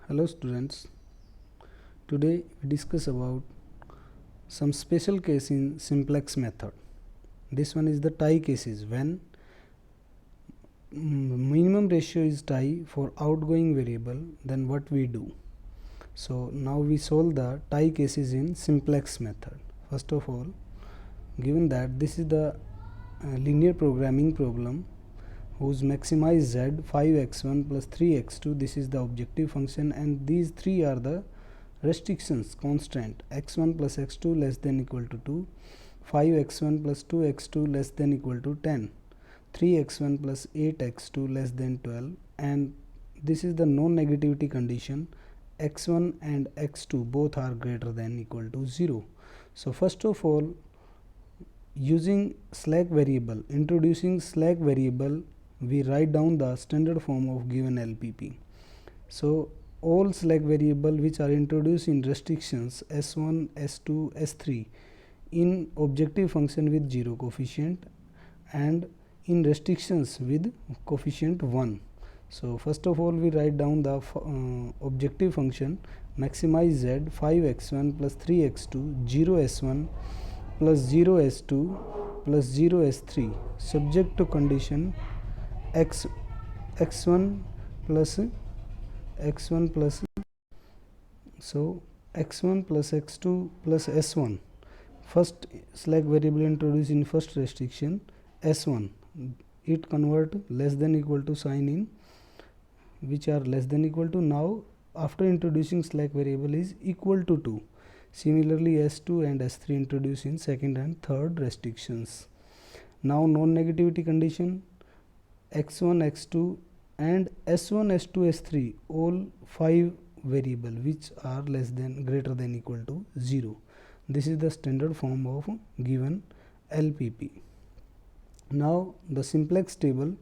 Hello students, today we discuss about some special case in simplex method. This one is the tie cases when minimum ratio is tie for outgoing variable, then what we do. So now we solve the tie cases in simplex method. First of all, given that this is the linear programming problem whose maximize z 5x1 plus 3x2, this is the objective function, and these three are the restrictions constant x1 plus x2 less than equal to 2, 5x1 plus 2x2 less than equal to 10, 3x1 plus 8x2 less than 12, and this is the non-negativity condition x1 and x2 both are greater than equal to 0. So first of all, using slack variable, introducing slack variable, we write down the standard form of given LPP. So all slack variable which are introduced in restrictions s1, s2, s3 in objective function with 0 coefficient and in restrictions with coefficient 1. So first of all, we write down the objective function maximize z 5x1 plus 3x2 0 s1 plus 0 s2 plus 0 s3 subject to condition x1 plus x1 plus x1 plus x2 plus s1. First slack variable introduced in first restriction s1, it convert less than equal to sign in which are less than equal to. Now after introducing slack variable is equal to 2. Similarly s2 and s3 introduced in second and third restrictions. Now non-negativity condition x1, x2 and s1, s2, s3 all 5 variable which are less than greater than equal to 0. This is the standard form of given LPP. Now the simplex table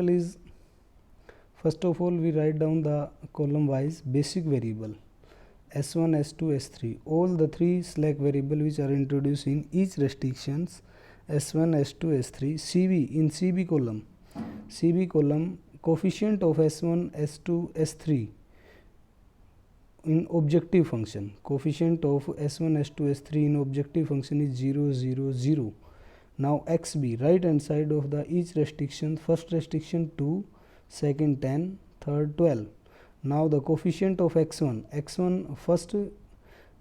is, first of all we write down the column wise basic variable s1, s2, s3, all the three slack variable which are introduced in each restrictions s1, s2, s3, cb in cb column coefficient of s1, s2, s3 in objective function, coefficient of s1, s2, s3 in objective function is 0, 0, 0. Now xb, right hand side of the each restriction, first restriction 2, second 10, third 12. Now the coefficient of x1 first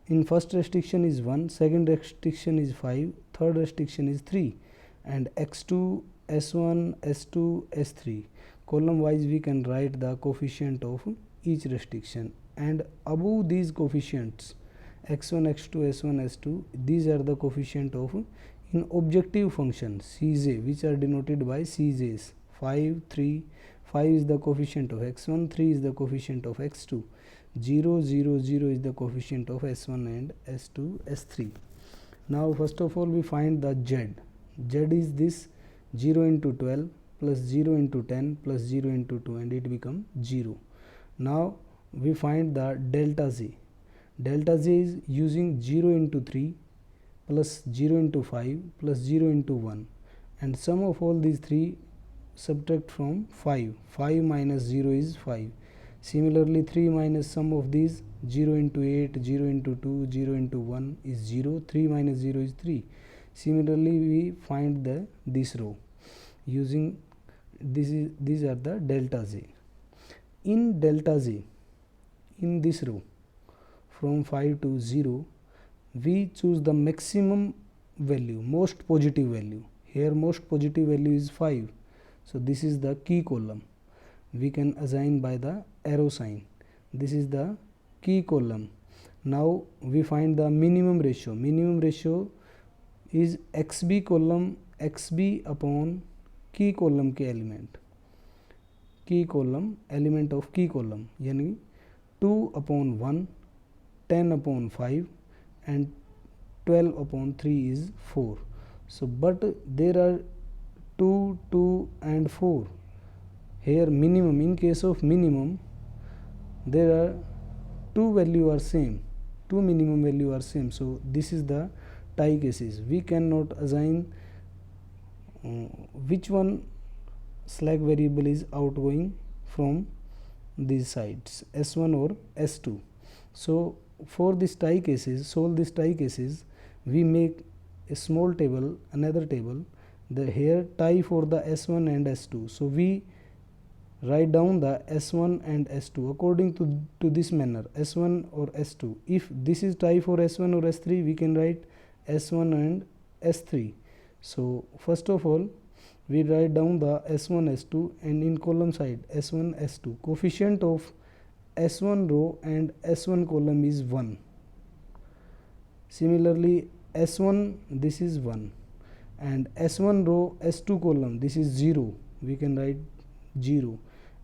in first restriction is 1, second restriction is 5, third restriction is 3, and x2, s1, s2, s3 column wise we can write the coefficient of each restriction, and above these coefficients x1, x2, s1, s2, these are the coefficient of in objective function cj which are denoted by cj's 5, 3, 5 is the coefficient of x1, 3 is the coefficient of x2, 0, 0, 0 is the coefficient of s1 and s2, s3. Now first of all we find the z is this 0 into 12 plus 0 into 10 plus 0 into 2 and it becomes 0. Now we find the delta z is using 0 into 3 plus 0 into 5 plus 0 into 1, and sum of all these three subtract from 5 minus 0 is 5. Similarly 3 minus sum of these 0 into 8, 0 into 2, 0 into 1 is 0, 3 minus 0 is 3. Similarly we find this row using these are the delta z. In delta z, in this row from 5 to 0, we choose the maximum value, most positive value. Here most positive value is 5. So this is the key column. We can assign by the arrow sign. This is the key column. Now we find the minimum ratio. Minimum ratio is xb column, xb upon key column के element, की column element of key column, यानी 2 upon 1, 10 upon 5 and 12 upon 3 is 4. So but there are 2, 2 and 4. Here minimum, in case of minimum there are two value are same, two minimum value are same. So this is the tie cases. We cannot assign which one slack variable is outgoing from these sides, S1 or S2. So for these tie cases, solve these tie cases, we make a small table, another table, the here tie for the S1 and S2. So we write down the S1 and S2 according to this manner, S1 or S2. If this is tie for S1 or S3, we can write S1 and S3. So first of all, we write down the S1 S2 and in column side S1 S2. Coefficient of S1 row and S1 column is 1. Similarly S1, this is 1, and S1 row S2 column, this is 0, we can write 0,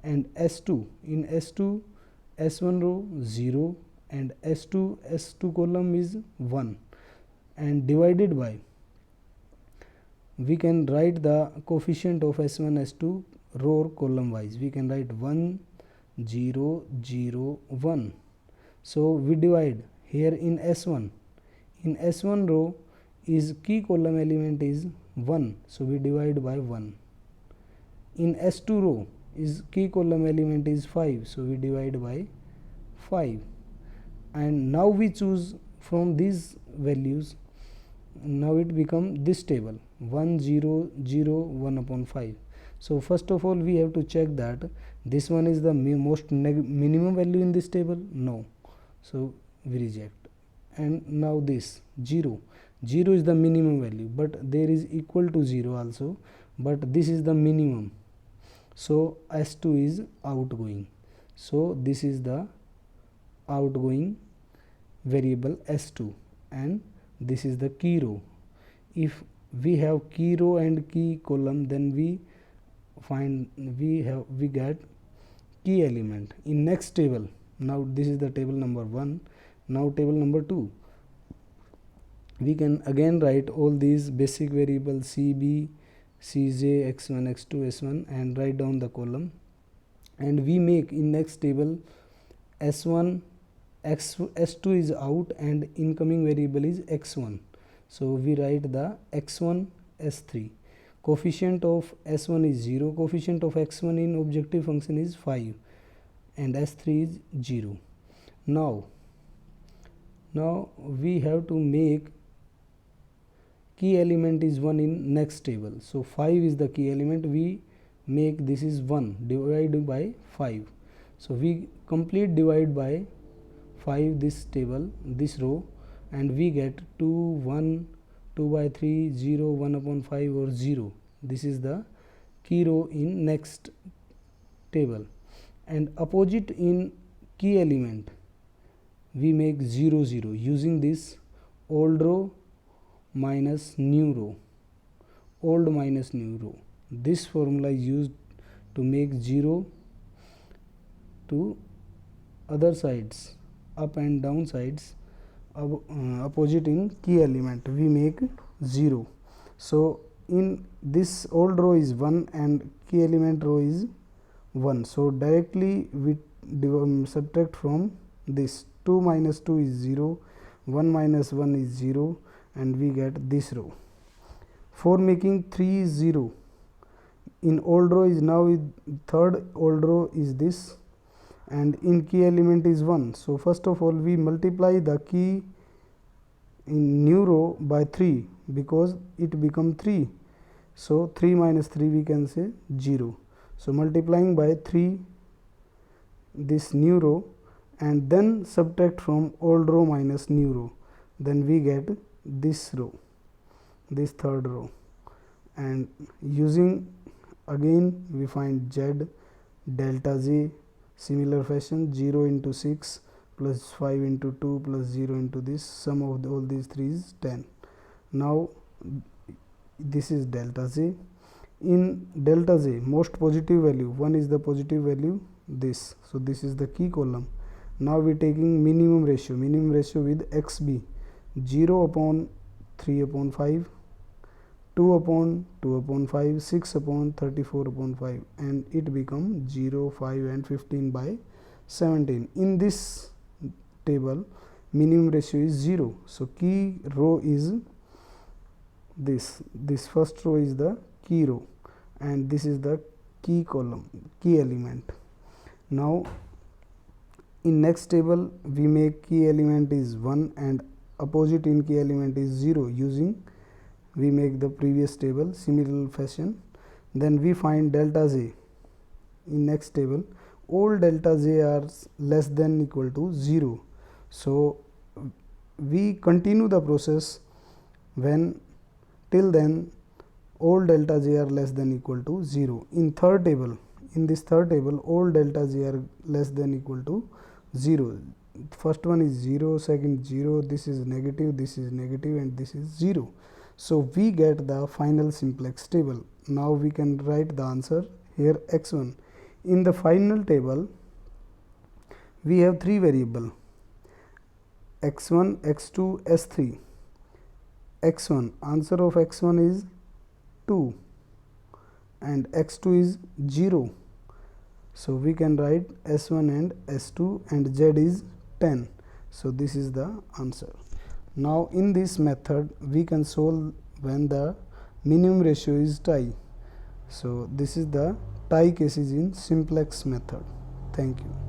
and S2, in S2 S1 row 0 and S2 column is 1, and divided by, we can write the coefficient of S1 S2 row or column wise. We can write 1 0 0 1. So we divide here in S1. In S1 row is key column element is 1, so we divide by 1. In S2 row is key column element is 5, so we divide by 5. And now we choose from these values. Now it become this table 1 0 0 1 upon 5. So first of all we have to check that this one is the most minimum value in this table. No, so we reject. And now this 0 is the minimum value, but there is equal to 0 also, but this is the minimum, so S2 is outgoing. So this is the outgoing variable S2, and this is the key row. If we have key row and key column, then we get key element in next table. Now this is the table number 1. Now table number 2, we can again write all these basic variables CB, Cj, x1, x2, s1 and write down the column, and we make in next table s1 s2 is out and incoming variable is x1, so we write the x1 s3. Coefficient of s1 is 0, coefficient of x1 in objective function is 5 and s3 is 0. Now we have to make key element is 1 in next table. So 5 is the key element, we make this is 1 divided by 5. So we complete divide by 5 this table, this row, and we get 2 1 2 by 3 0 1 upon 5 or 0. This is the key row in next table, and opposite in key element we make 0 0 using this old row minus new row, old minus new row. This formula is used to make 0 to other sides, up and down sides, opposite in key element we make 0. So in this old row is 1 and key element row is 1, so directly we subtract from this. 2 minus 2 is 0, 1 minus 1 is 0, and we get this row. For making 3 is 0, in old row is now third old row is this, and in key element is 1. So first of all we multiply the key in new row by 3 because it become 3. So 3 minus 3 we can say 0. So multiplying by 3 this new row, and then subtract from old row minus new row, then we get this row, this third row, and using again we find z delta z. Similar fashion 0 into 6 plus 5 into 2 plus 0 into this, sum of all these three is 10. Now this is delta z. In delta z most positive value 1 is the positive value this, so this is the key column. Now we taking minimum ratio with xb 0 upon 3 upon 5, 2 upon 2 upon 5, 6 upon 34 upon 5, and it become 0, 5 and 15 by 17. In this table minimum ratio is 0, so key row is this first row is the key row, and this is the key column, key element. Now in next table we make key element is 1 and opposite in key element is 0 using we make the previous table similar fashion. Then we find delta j in next table. All delta j are less than equal to 0. So we continue the process when till then all delta j are less than equal to 0. In third table, in this third table all delta j are less than equal to 0. First one is 0, second 0, this is negative, and this is 0. So we get the final simplex table. Now we can write the answer here x1. In the final table we have three variable x1, x2, s3. x1, answer of x1 is 2 and x2 is 0. So we can write s1 and s2 and z is 10. So this is the answer. Now in this method we can solve when the minimum ratio is tie. So this is the tie cases in simplex method. Thank you.